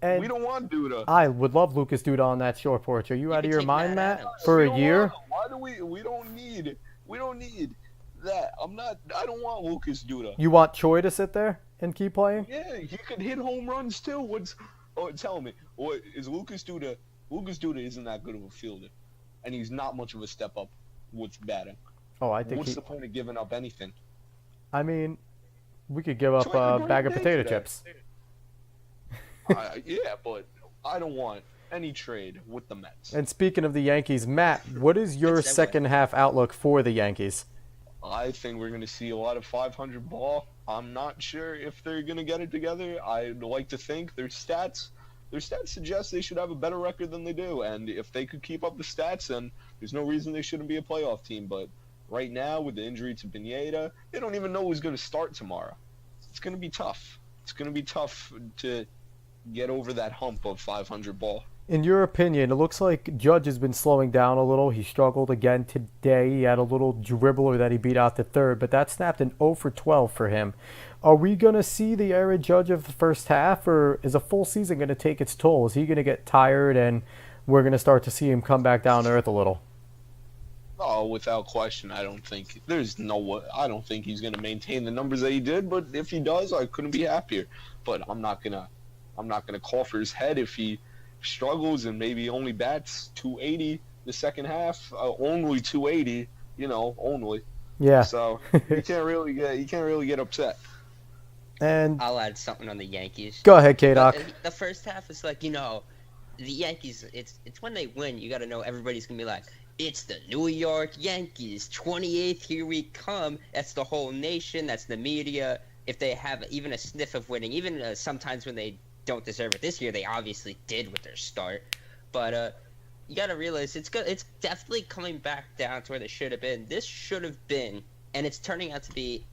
And We don't want Duda. I would love Lucas Duda on that short porch. Are you out of can your take mind, Matt Matt? Adams. For We a don't year? want him. Why do we? We don't need that. I don't want Lucas Duda. You want Choi to sit there and keep playing? Yeah, he could hit home runs too. Tell me, what is Lucas Duda? Lucas Duda isn't that good of a fielder, and he's not much of a step up with batting. Oh, I think What's the point of giving up anything? I mean, we could give up Choi had a a great bag of day potato today. chips. Yeah, but I don't want any trade with the Mets. And speaking of the Yankees, Matt, what is your It's that way. second half outlook for the Yankees? I think we're going to see a lot of 500 ball. I'm not sure if they're going to get it together. I'd like to think their stats suggest they should have a better record than they do. And if they could keep up the stats, then there's no reason they shouldn't be a playoff team. But right now, with the injury to Pineda, they don't even know who's going to start tomorrow. It's going to be tough. It's going to be tough to get over that hump of 500 ball. In your opinion, it looks like Judge has been slowing down a little. He struggled again today. He had a little dribbler that he beat out to third, but that snapped an 0 for 12 for him. Are we going to see the era Judge of the first half, or is a full season going to take its toll? Is he going to get tired and we're going to start to see him come back down to earth a little? Oh, without question, I don't think he's going to maintain the numbers that he did. But if he does, I couldn't be happier. But I'm not gonna call for his head if he struggles and maybe only bats 280 the second half. Only 280, only. Yeah. So you can't really get upset. And I'll add something on the Yankees. go ahead, K-Doc. The first half is like, the Yankees, it's when they win, you got to know everybody's going to be like, it's the New York Yankees, 28th, here we come. That's the whole nation, that's the media. If they have even a sniff of winning, even sometimes when they don't deserve it this year, they obviously did with their start. But you got to realize it's definitely coming back down to where they should have been. This should have been, and it's turning out to be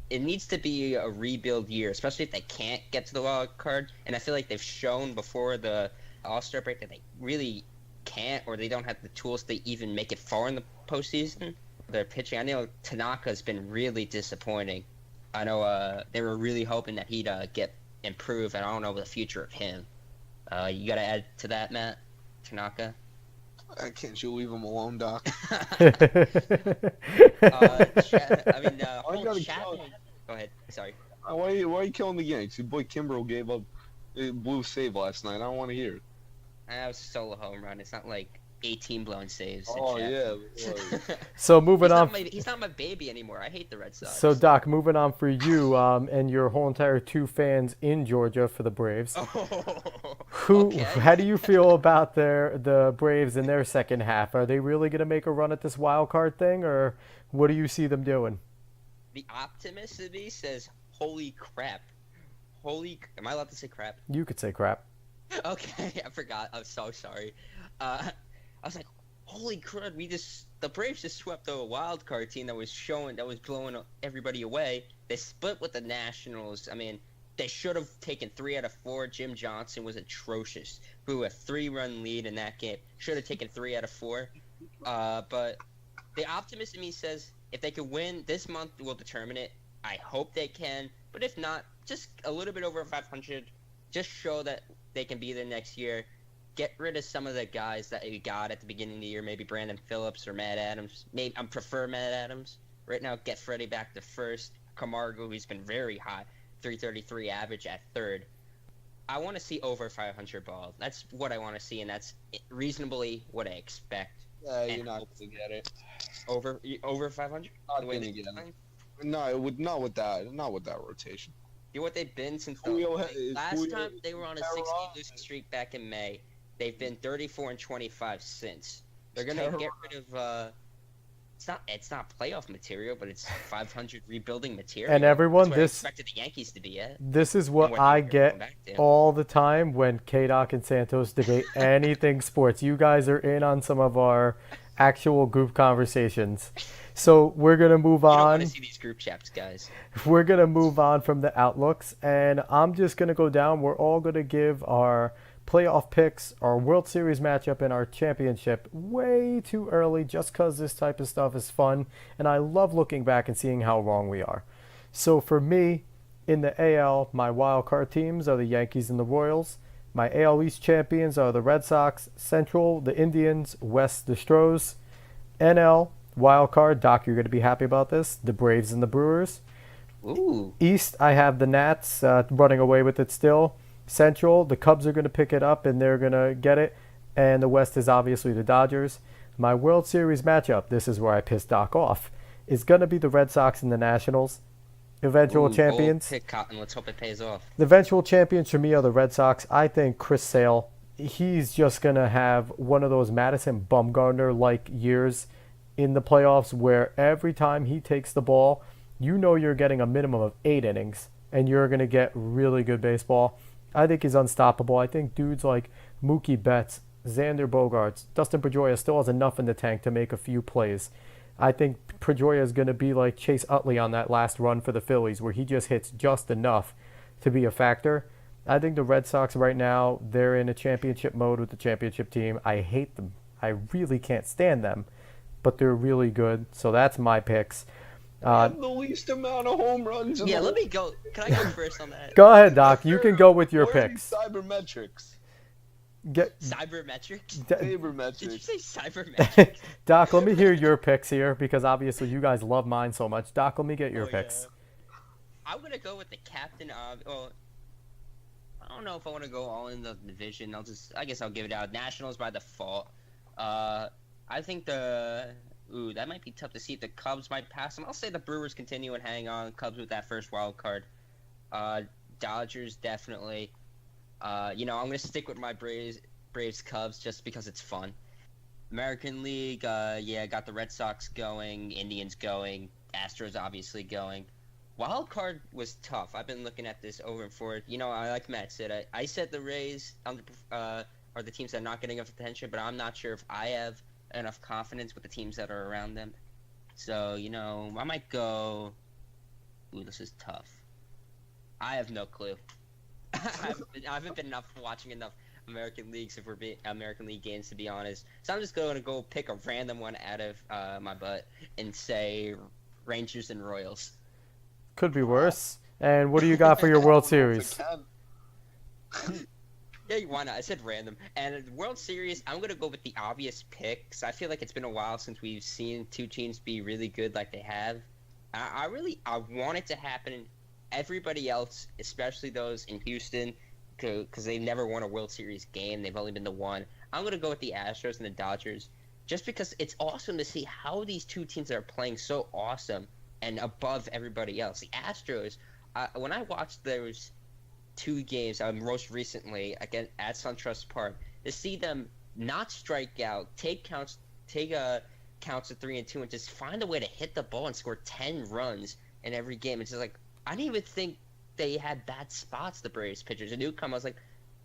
it needs to be a rebuild year, especially if they can't get to the wild card. And I feel like they've shown before the All-Star break that they really can't, or they don't have the tools to even make it far in the postseason. Their pitching, I know Tanaka's been really disappointing. I know they were really hoping that he'd get improved, and I don't know the future of him. You got to add to that, Matt? Tanaka? Can't you leave him alone, Doc? Chapman. Go ahead. Sorry. Why are you killing the Yanks? Your boy Kimbrel gave up a blue save last night. I don't want to hear it. That was a solo home run. It's not like 18 blown saves. Oh yeah. So moving on. He's not my baby anymore. I hate the Red Sox. So Doc, moving on for you and your whole entire two fans in Georgia for the Braves. Okay. How do you feel about the Braves in their second half? Are they really going to make a run at this wild card thing, or what do you see them doing? The optimist in me says, "Holy crap! Am I allowed to say crap?" You could say crap. Okay, I forgot. I'm so sorry. I was like, holy crud, the Braves just swept a wild card team that was blowing everybody away. They split with the Nationals. I mean, they should have taken 3 out of 4. Jim Johnson was atrocious. Blew a 3-run lead in that game. Should have taken 3 out of 4. But the optimist in me says, if they could win this month, will determine it. I hope they can. But if not, just a little bit over 500. Just show that they can be there next year. Get rid of some of the guys that we got at the beginning of the year, maybe Brandon Phillips or Matt Adams. Maybe I prefer Matt Adams. Right now, get Freddie back to first. Camargo, who's been very hot, 333 average at third. I want to see over 500 ball. That's what I want to see, and that's reasonably what I expect. Yeah, you're not going to get it. Over 500? Not going to get it. No, not with that rotation. You know what they've been since last time they were on a 6-game losing streak back in May. They've been 34-25 since. They're gonna get rid of it's not playoff material, but it's 500 rebuilding material. And everyone, That's where I this expected the Yankees to be at. this is And what what I they're going get back to. all the time when K-Doc and Santos debate anything sports. You guys are in on some of our actual group conversations. So we're gonna move You don't want on. to see these group chats, guys. We're going to move on from the outlooks, and I'm just going to go down. We're all going to give our playoff picks, our World Series matchup, and our championship way too early just because this type of stuff is fun, and I love looking back and seeing how wrong we are. So for me, in the AL, my wild card teams are the Yankees and the Royals. My AL East champions are the Red Sox, Central, the Indians, West, the Stros. NL, wild card, Doc, you're going to be happy about this, the Braves and the Brewers. Ooh. East, I have the Nats running away with it still. Central, the Cubs are going to pick it up and they're going to get it. And the West is obviously the Dodgers. My World Series matchup, this is where I pissed Doc off, is going to be the Red Sox and the Nationals. Eventual Ooh, champions. Bold pick, Cotton. Let's hope it pays off. The eventual champions for me are the Red Sox. I think Chris Sale, he's just going to have one of those Madison Bumgarner-like years in the playoffs where every time he takes the ball, you know you're getting a minimum of 8 innings and you're going to get really good baseball. I think he's unstoppable. I think dudes like Mookie Betts, Xander Bogaerts, Dustin Pedroia still has enough in the tank to make a few plays. I think Pedroia is going to be like Chase Utley on that last run for the Phillies where he just hits just enough to be a factor. I think the Red Sox right now, they're in a championship mode with the championship team. I hate them. I really can't stand them, but they're really good. So that's my picks. Have the least amount of home runs. Yeah, let me go. Can I go first on that? Go ahead, Doc. You can go with your Where are picks. these Cybermetrics. Cybermetrics? D- Did you Sabermetrics. say cybermetrics? Doc, let me hear your picks here because obviously you guys love mine so much. Doc, let me get your Oh, picks. yeah. I'm gonna go with the captain of. Well, I don't know if I want to go all in the division. I guess I'll give it out. Nationals by default. I think that might be tough to see if the Cubs might pass them. I'll say the Brewers continue and hang on. Cubs with that first wild card. Dodgers definitely. I'm gonna stick with my Braves Cubs just because it's fun. American League, got the Red Sox going, Indians going, Astros obviously going. Wild card was tough. I've been looking at this over and forward. Like Matt said, I said the Rays are the teams that are not getting enough attention, but I'm not sure if I have enough confidence with the teams that are around them. So, I might go. Ooh, this is tough. I have no clue. I haven't been watching enough American League games to be honest. So I'm just going to go pick a random one out of my butt and say Rangers and Royals. Could be worse. And what do you got for your World Series? Yeah, why not? I said random. And the World Series, I'm going to go with the obvious pick because I feel like it's been a while since we've seen two teams be really good like they have. I want it to happen. Everybody else, especially those in Houston, because they've never won a World Series game. They've only been to one. I'm going to go with the Astros and the Dodgers just because it's awesome to see how these two teams are playing so awesome and above everybody else. The Astros, when I watched those two games, most recently again at SunTrust Park, to see them not strike out, take counts of 3-2, and just find a way to hit the ball and score 10 runs in every game. It's just like I didn't even think they had bad spots. The Braves pitchers, a newcomer, I was like,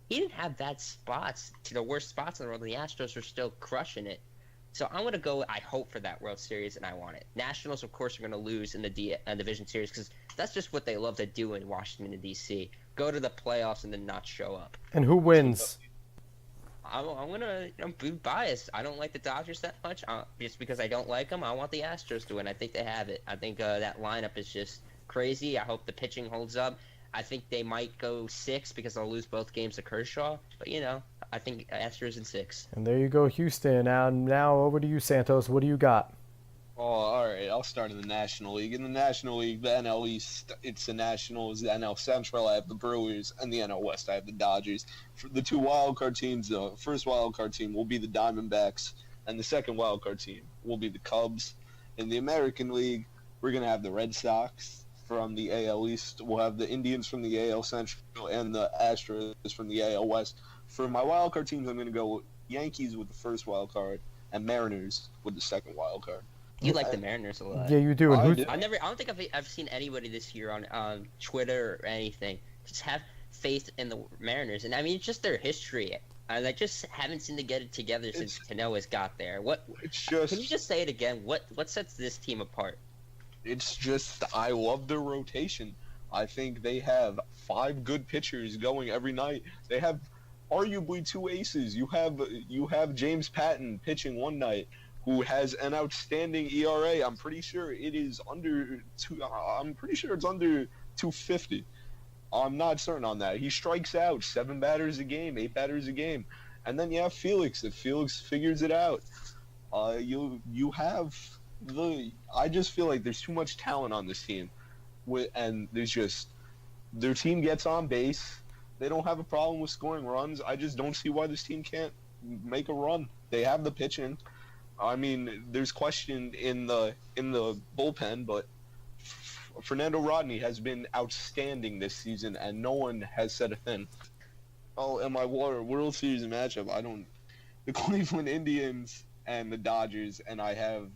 he didn't have bad spots. To the worst spots in the world, the Astros were still crushing it. So I'm gonna go. I hope for that World Series, and I want it. Nationals, of course, are gonna lose in the Division Series because that's just what they love to do in Washington and D.C. Go to the playoffs and then not show up. And who wins? I'm gonna be biased. I don't like the Dodgers that much. Just because I don't like them, I want the Astros to win. I think they have it. I think that lineup is just crazy. I hope the pitching holds up. I think they might go 6 because they'll lose both games to Kershaw. But I think Astros in 6. And there you go, Houston. Now over to you, Santos. What do you got? Oh, all right. I'll start in the National League. In the National League, the NL East, it's the Nationals. The NL Central, I have the Brewers. And the NL West, I have the Dodgers. For the two wildcard teams, the first wildcard team will be the Diamondbacks. And the second wildcard team will be the Cubs. In the American League, we're going to have the Red Sox from the AL East. We'll have the Indians from the AL Central and the Astros from the AL West. For my wildcard teams, I'm going to go Yankees with the first wildcard and Mariners with the second wildcard. You like the Mariners a lot. Yeah, you do. And I who's do. I don't think I've seen anybody this year on Twitter or anything just have faith in the Mariners, and I mean it's just their history. And I just haven't seen to get it together since Canoa's got there. It's just. Can you just say it again? What sets this team apart? It's just I love their rotation. I think they have 5 good pitchers going every night. They have arguably 2 aces. You have James Patton pitching one night, who has an outstanding ERA. I'm pretty sure it is under I'm pretty sure it's under 250. I'm not certain on that. He strikes out 7 batters a game, 8 batters a game, and then you have Felix. If Felix figures it out, you have the. I just feel like there's too much talent on this team, and there's just their team gets on base. They don't have a problem with scoring runs. I just don't see why this team can't make a run. They have the pitching. I mean, there's question in the bullpen, but Fernando Rodney has been outstanding this season, and no one has said a thing. Oh, and my World Series matchup, the Cleveland Indians and the Dodgers, and I have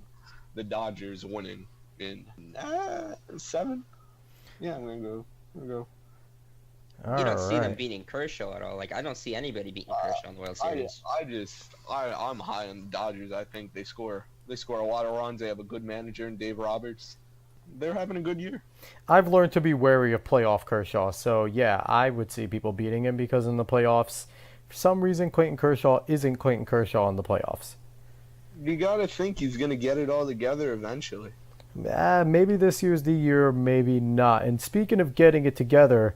the Dodgers winning in 7. Yeah, I'm gonna go. You don't see them beating Kershaw at all. Like I don't see anybody beating Kershaw in the World Series. I'm high on the Dodgers. I think they score a lot of runs. They have a good manager in Dave Roberts. They're having a good year. I've learned to be wary of playoff Kershaw. So, yeah, I would see people beating him because in the playoffs, for some reason, Clayton Kershaw isn't Clayton Kershaw in the playoffs. You got to think he's going to get it all together eventually. Maybe this year's the year, maybe not. And speaking of getting it together,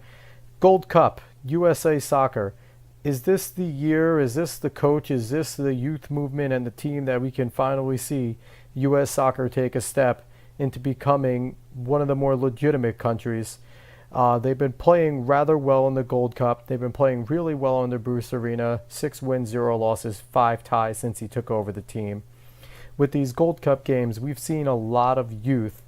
Gold Cup, USA Soccer. Is this the year? Is this the coach? Is this the youth movement and the team that we can finally see U.S. Soccer take a step into becoming one of the more legitimate countries? They've been playing rather well in the Gold Cup. They've been playing really well under Bruce Arena. 6 wins, 0 losses, 5 ties since he took over the team. With these Gold Cup games, we've seen a lot of youth.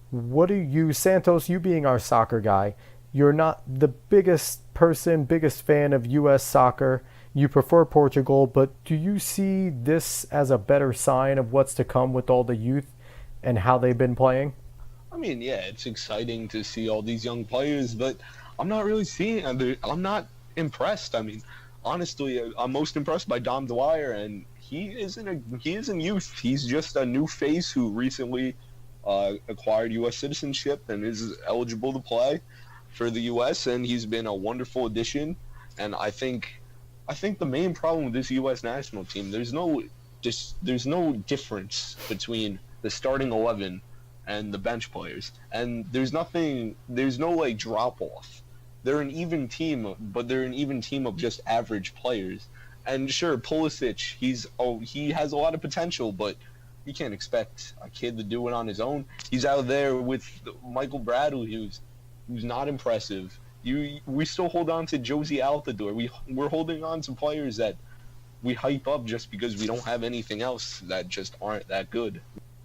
What do you, Santos, you being our soccer guy, you're not the biggest fan of U.S. soccer. You prefer Portugal, but do you see this as a better sign of what's to come with all the youth and how they've been playing? I mean, yeah, it's exciting to see all these young players, but I'm not really seeing. I'm not impressed. I mean, honestly, I'm most impressed by Dom Dwyer, and he isn't youth. He's just a new face who recently acquired U.S. citizenship and is eligible to play for the U.S. and he's been a wonderful addition. And I think the main problem with this U.S. national team, there's no difference between the starting 11 and the bench players, and there's no like drop off. They're an even team, but they're an even team of just average players. And sure, Pulisic, he has a lot of potential, but you can't expect a kid to do it on his own. He's out there with Michael Bradley, who's not impressive. We still hold on to Josie Altidore. We're holding on to players that we hype up just because we don't have anything else that just aren't that good.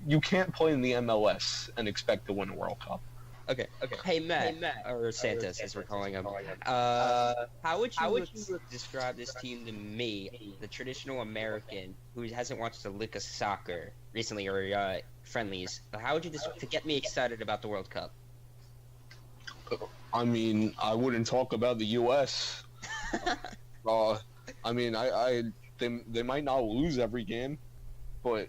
You can't play in the MLS and expect to win a World Cup. Okay. Hey, Matt, or Santos, as we're calling him. How would you describe this team to me, the traditional American who hasn't watched a lick of soccer recently or friendlies? How would you to get me excited about the World Cup? I mean, I wouldn't talk about the U.S. I mean, they might not lose every game, but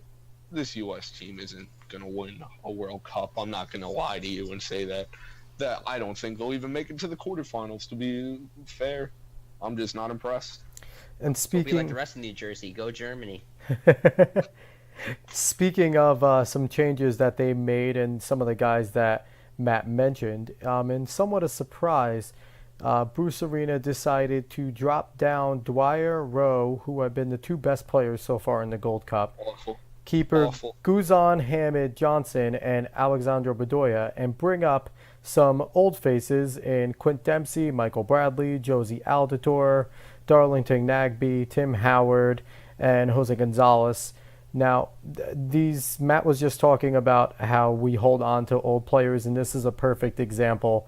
this U.S. team isn't going to win a World Cup. I'm not going to lie to you and say that I don't think they'll even make it to the quarterfinals, to be fair. I'm just not impressed. And speaking... Be like the rest of New Jersey. Go Germany. Speaking of some changes that they made and some of the guys that Matt mentioned, in somewhat a surprise, Bruce Arena decided to drop down Dwyer, Rowe, who have been the 2 best players so far in the Gold Cup. Awful. Keeper Guzan Hamid Johnson and Alexandro Bedoya, and bring up some old faces in Quint Dempsey, Michael Bradley, Josie Altidore, Darlington Nagbe, Tim Howard, and Jose Gonzalez. Now, Matt was just talking about how we hold on to old players, and this is a perfect example.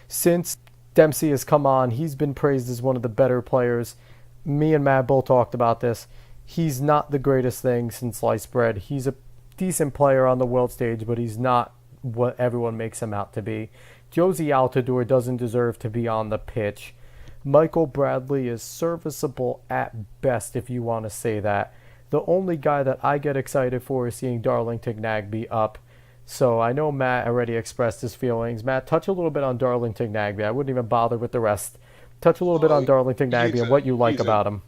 Since Dempsey has come on, he's been praised as one of the better players. Me and Matt both talked about this. He's not the greatest thing since sliced bread. He's a decent player on the world stage, but he's not what everyone makes him out to be. Josie Altidore doesn't deserve to be on the pitch. Michael Bradley is serviceable at best, if you want to say that. The only guy that I get excited for is seeing Darlington Nagbe up. So I know Matt already expressed his feelings. Matt, touch a little bit on Darlington Nagbe. I wouldn't even bother with the rest. Touch a little bit on Darlington Nagbe and what you like about him.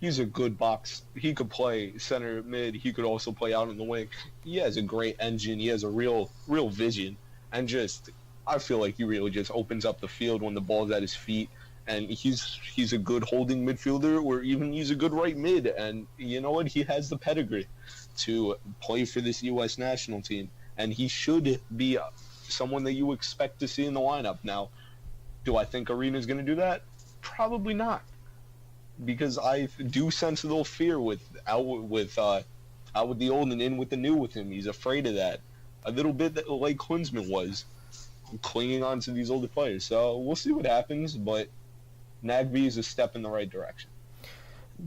He's a good box. He could play center mid. He could also play out in the wing. He has a great engine. He has a real vision. And just, I feel like he really just opens up the field when the ball's at his feet. And he's a good holding midfielder, or even he's a good right mid. And you know what? He has the pedigree to play for this U.S. national team. And he should be someone that you expect to see in the lineup. Now, do I think Arena's going to do that? Probably not. Because I do sense a little fear out with the old and in with the new with him. He's afraid of that. A little bit like Klinsmann was, clinging on to these older players. So we'll see what happens, but Nagbe is a step in the right direction.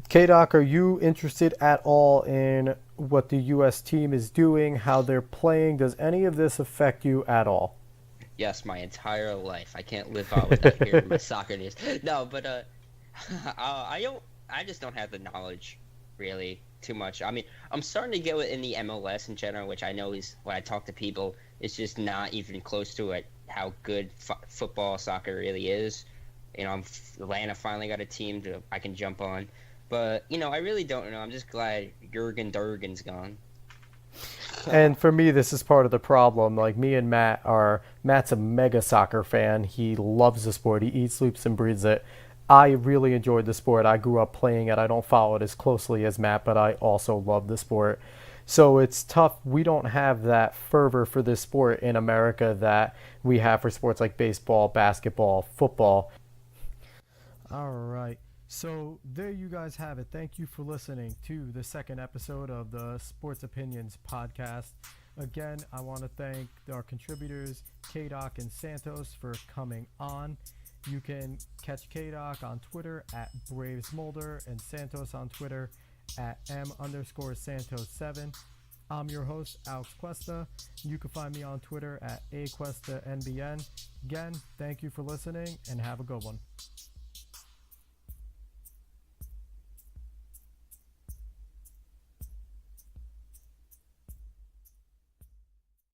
K-Doc, are you interested at all in what the U.S. team is doing, how they're playing? Does any of this affect you at all? Yes, my entire life. I can't live out without hearing my soccer news. No, but I just don't have the knowledge really too much. I mean, I'm starting to get in the MLS in general, which I know is when I talk to people, it's just not even close to it how good football soccer really is. You know, Atlanta finally got a team I can jump on, but you know, I really don't know. I'm just glad Jurgen Durgen's gone. And for me, this is part of the problem. Like me and Matt's a mega soccer fan. He loves the sport. He eats, sleeps, and breathes it. I really enjoyed the sport. I grew up playing it. I don't follow it as closely as Matt, but I also love the sport. So it's tough. We don't have that fervor for this sport in America that we have for sports like baseball, basketball, football. All right. So there you guys have it. Thank you for listening to the second episode of the Sports Opinions podcast. Again, I want to thank our contributors, K-Doc and Santos, for coming on. You can catch K-Doc on Twitter at BravesMolder and Santos on Twitter at M_Santos7. I'm your host, Alex Cuesta. You can find me on Twitter at AQuestaNBN. Again, thank you for listening and have a good one.